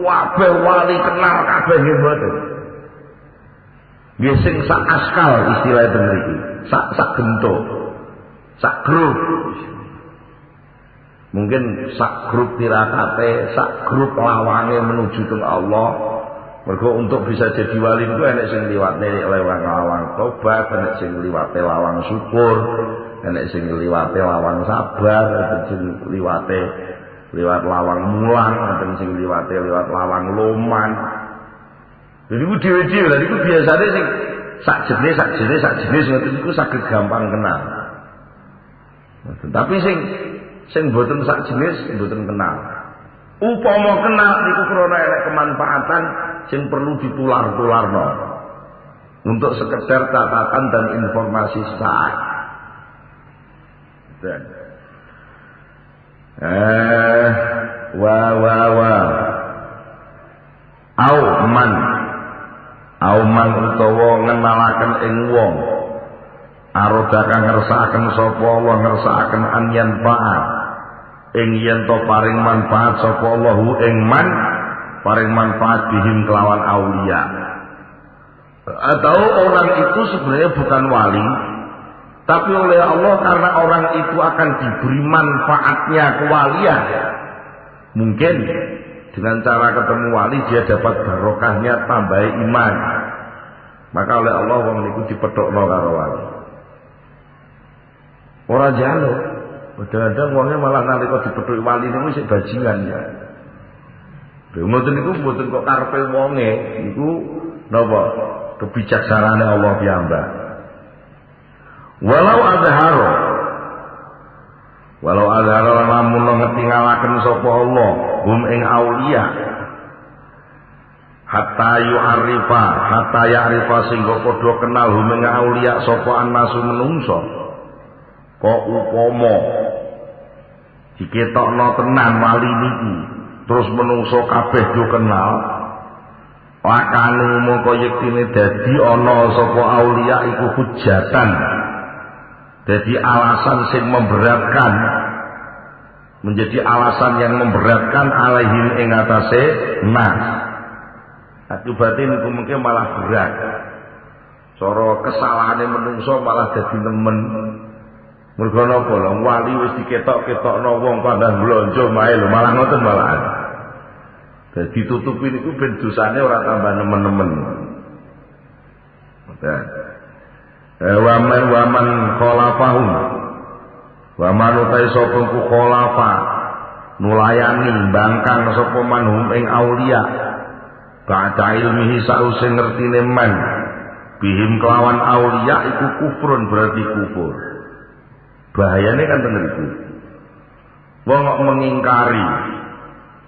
kabeh wali kenal kabeh nggih mboten. Nggih sing sak askal istilah teng mriki, sak bentuk, sak grup. Mungkin sak grup tirakate, sak grup lawange menuju ke Allah. Mergo untuk bisa jadi wali itu enek sing liwate lawang tobat, enek sing liwate lawang syukur, enek sing liwate lawang sabar, enek sing liwate liwat lawang mulang, enek sing liwate liwat lawang loman. Jadi ku dhewe-dhewe lha iku biasane sing sak jenis ngoten iku saged gampang kenal. Tapi sing mboten sak jenis mboten kenal. Upama kenal niku krana enek kemanfaatan sing perlu ditular-tularno untuk sekedar catatan dan informasi sesaat. wa auman utawa ngenalaken ing wong aroda kang ngersakaken sapa Allah ngersakaken anyan paat ing yen to paring manfaat sapa Allahu ing man paring manfaat bihim kelawan aulia. Atau orang itu sebenarnya bukan wali, tapi oleh Allah karena orang itu akan diberi manfaatnya kewalian. Mungkin dengan cara ketemu wali dia dapat barokahnya tambah iman. Maka oleh Allah wong niku dipethukno karo wali. Ora njaluk. Kadang-kadang wonge malah nalika dipethuki wali niku sik bajingan ya. Ngoten niku mboten kok karepe wonge niku napa kebijaksanaane Allah piyambak. Walau azharo lamun ngetingalaken sapa Allah hum ing aulia hatta ya'rifa singgo padha kenal hum ing aulia sapa annasu menungso kok upama diketokno tenan wali niki terus menungso kabeh do kenal lakane mongko yektine dadi ana sapa aulia iku hujatan jadi alasan sing memberatkan menjadi alasan yang memberatkan alaihim ing atase nas akibatin niku mungkin malah berat cara kesalahane menungso malah dadi nemen mergo napa lho wali wis diketok-ketokno wong pandang blonjo mae lho malah ngoten malahan dadi tutupi niku ben dosane ora tambah nemen-nemen waman khalafahum waman utai sapa ku khalafa nulayani bangkang sapa manhum ing aulia ba'da ilmihi sause ngertine man bihim kelawan aulia iku kufrun berarti kufur bahayane kan tenan iku wong kok mengingkari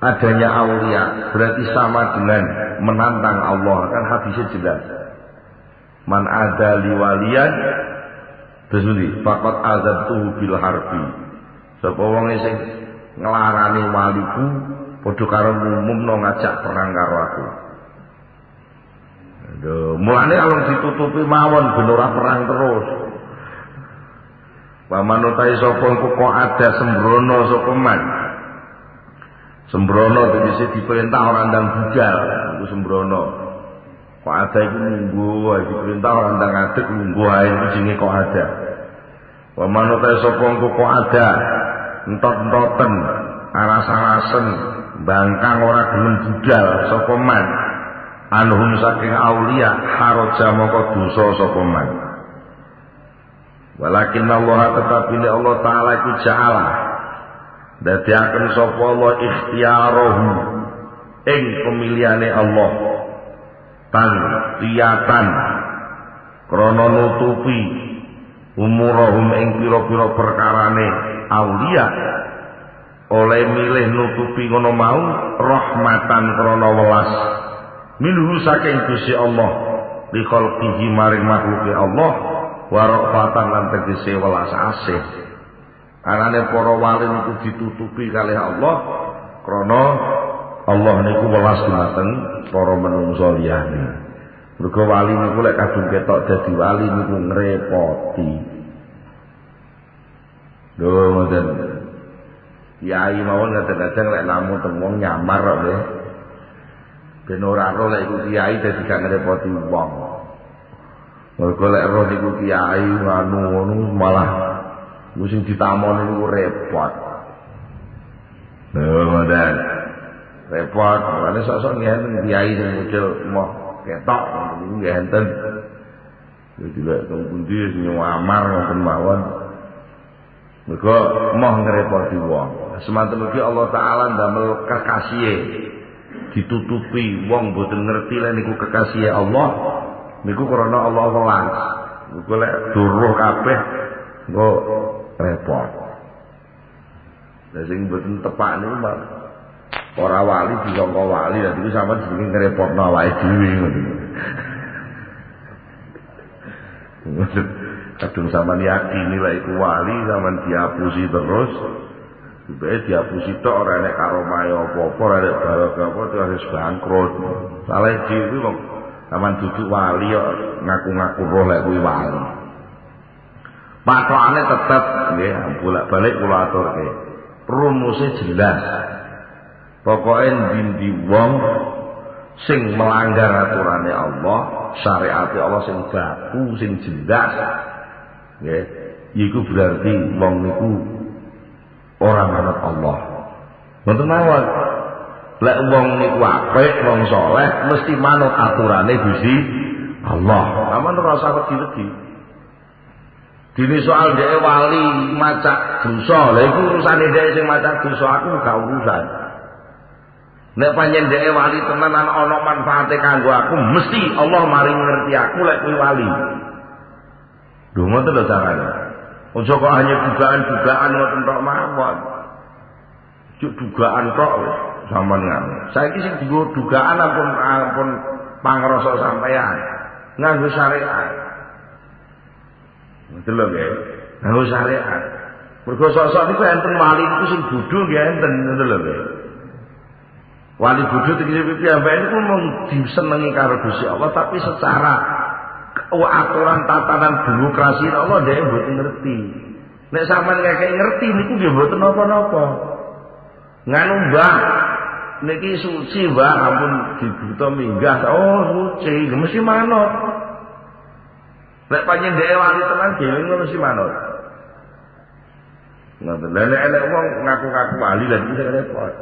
adanya aulia berarti sama dengan menantang Allah kan hadisnya jelas man ada liwalian terus niki faqat azabtuhu bil harbi sapa wong sing nglarani waliku padha karo umumno ngajak perang karo aku lho mulane kalau ditutupi mawon ben ora perang terus pamanutai sapa kok ada sembrono sapa man sembrono tegese diperintah ora ndang budal iku sembrono kok ada itu nunggu diperintah orang ndang ngadeg nunggu ae jenenge kok ada wa manut sapa kok ada entot-entoten aras-arasen bangkang ora gelem budal sapa man anhum saking aulia haraja moko dosa sapa man walakin Allah tetapi Allah taala iku ja'ala dadiaken sapa Allah ikhtiyarahu ing pemiliane Allah tan liyatan krana nutupi umurahum ing pira-pira perkarane aulia oleh milih nutupi ngono mau rahmatan krana welas minhu saking Gusti Allah li khalqihi maring makhluke Allah wa rafatan lan tegese welas asih anane para wali niku ditutupi kalih Allah krana Allah niku welas dumateng para manungsa liyane. Mergo wali niku lek kadung ketok dadi wali niku ngrepoti. Lho ngoten. Yai mawon kadang-kadang lek namu teng wong nyamar kok nggih. Ben ora ro lek iku kiai dadi gak ngrepoti wong. Mergo lek roh niku kiai ngono malah mesti ditamoni niku repot. Lho ngoten. Repot, karena sok-sok ngenten kiai sing muncul moh ketok niku nggih enten. Jadi lek teng pundi nyamar ngoten mawon. Mergo moh ngrepoti wong. Semanten ugi Allah taala ndamel kekasihe ditutupi wong boten ngerti lek niku kekasihe Allah. Niku karena Allah welas. Niku lek duruh kabeh engko repot. Lah sing boten tepak niku ora wali disangka wali dadi iku sampeyan jenenge ngrepotno awake dhewe ngono. Kadung sampeyan yakini lek iku wali sampeyan diapusi terus Supaya dihapusi tok ora nek karomah apa-apa, ora nek barokah apa terus bangkrut. Salah dhewe wong sampean duduk wali kok ngaku-ngaku roh lek kuwi wali. Patokane tetep nggih bolak-balik kula aturke. Rumusé jelas. Pokoke ndi wong sing melanggar aturane Allah, syariate Allah sing baku, sing jelas. Nggih, iku berarti wong niku ora manut Allah. Mboten mawon. Lek wong niku apik, wong saleh mesti manut aturane Gusti Allah. Aman ora usah wedi-wedi. Dene soal dhek wali macak dosa, lha iku urusane dhek sing macak dosa, aku gak urusan. Nek pancen dhek wali tenanan ana manfaate kanggo aku, mesti Allah maring ngerti aku lek kuwi wali. Lho ngoten lho carane. Ojo kok hanya dugaan-dugaan ngoten tok mawon. Juk dugaan tok sampean ngono. Saiki sing dienggo dugaan ampun pangrasa sampeyan. Nganggo syariat. Betul lho nggih. Nganggo syariat. Mergo sok-sok niku enten wali niku sing bodho nggih enten ngoten lho nggih. Wali bodho iki ambek niku mung disenengi karo Gusti Allah tapi secara aturan tatanan demokrasi Allah dia mboten ngerti. Nek sampean ngekek ngerti niku nggih mboten napa-napa. Nganu Mbah niki suci Mbah ampun dibuta minggah. Oh suci, mesti manut. Nek pancen dhek wali tenan dhewe mesti manut. Ngoten. Lah nek wong ngaku-ngaku wali lha iki repot.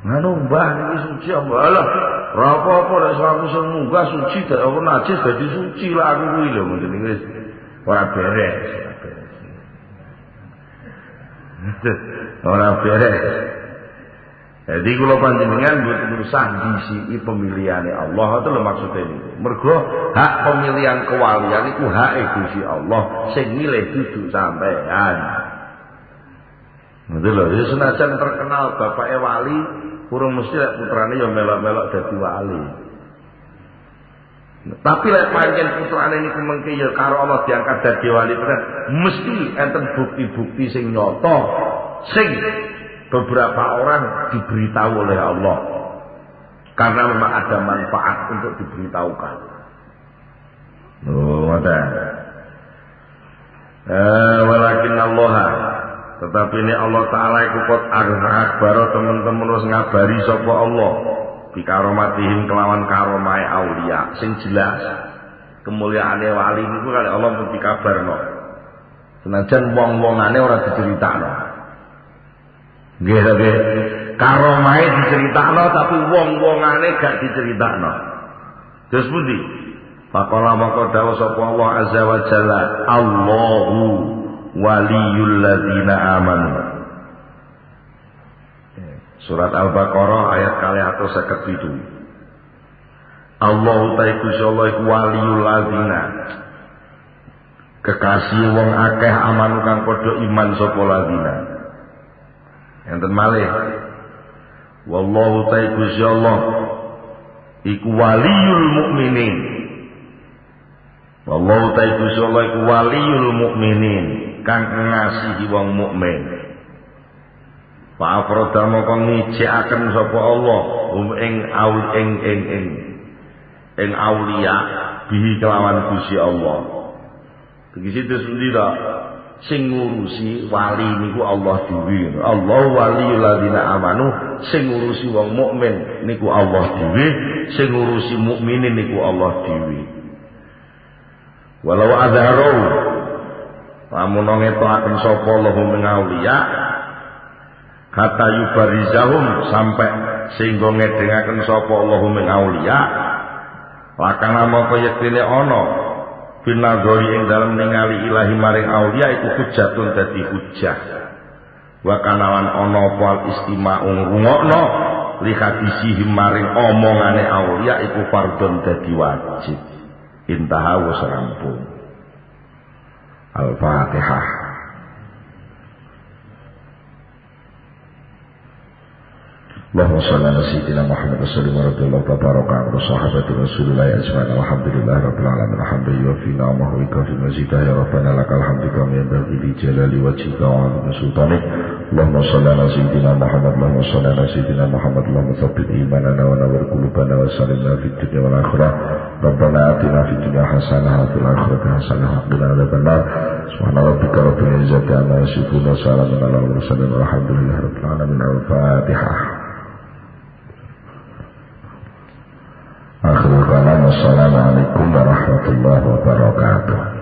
Nganu Mbah niki suci Allah. Ora apa-apa nek aku sing munggah suci dak apa najis dadi suci lah aku kuwi lho ngoten wis ora beres. Ora beres. Jadi kula panjenengan mboten usah disiki pemiliane Allah itu lho maksude niku. Mergo hak pemilihan kewalian iku hak Gusti Allah sing milih dudu sampean. Ngoten lho, senajan terkenal bapake wali kurang mesti lek putrane ya melok-melok dadi wali. Tapi lek pancen putrane niku mengke ya karo Allah diangkat dadi wali tenan, mesti enten bukti-bukti sing nyata sing beberapa orang diberitahu oleh Allah. Karena memang ada manfaat untuk diberitahukan. Oh, ada. Walakin Allah tetapi ini Allah Ta'ala iku kot akhbaro teman-teman harus ngabari sapa Allah bikaromatihim kelawan karomai aulia sing jelas kemuliaane wali niku kali Allah pun dikabarno senajan wong-wongane ora diceritakno nggih nggih karomai diceritakno tapi wong-wongane gak diceritakno terus pundi faqala maka dawuh sapa Allah azza wa jalla Allahu waliyul ladzina amanu. Surat Al-Baqarah ayat 257. Allah utai Gusti Allah iku waliyul ladzina. Kekasih wong akeh amanu kang padha iman sapa ladzina. Enten malih. Wallahu utai Gusti Allah iku waliyul mukminin. Wallahu utai Gusti Allah iku waliyul mukminin. Kang ngasihi wong mukmin. Fa afroda moko ngijekaken sapa Allah ing aulia bihi kelawan Gusti Allah. Begitu sendiri sing ngurusi wali niku Allah dhewe. Allah waliyul ladzina amanu sing ngurusi wong mukmin niku Allah dhewe, sing ngurusi mukminin niku Allah dhewe. Walau azharu lamun ngetokaken sapa lahum ing auliya kata yubarizahum sampai sehingga ngedengaken sapa lahum ing auliya lakana moko yektine ana binadzori ing dalem ningali ilahi maring auliya iku hujjatun dadi hujjah wa kanawan ana apa istima'u ngrungokno li hadisihim maring omongane auliya iku fardhon dadi wajib intaha wis rampung. Al-Fatihah. Allahumma shalli ala sayyidina Muhammad sallallahu alaihi wa baraka ala sahabati Rasulillah ajma'in walhamdulillahi rabbil alamin alhamdulillahi wa fina wa huwa fi mazidah ya rabbana lakal hamdu kama yanbaghi li jalali wajhika wa 'azimi sultanik اللهم صل على سيدنا محمد اللهم صل على سيدنا محمد اللهم ثبت إيماننا ونور قلوبنا وسلمنا في الدنيا والآخرة ربنا آتنا في الدنيا حسنة وفي الآخرة حسنة وقنا عذاب النار سبحان ربك رب العزة عما يصفون وسلام على المرسلين والحمد لله رب العالمين. الفاتحة. آخر الكلام والسلام عليكم ورحمة الله وبركاته.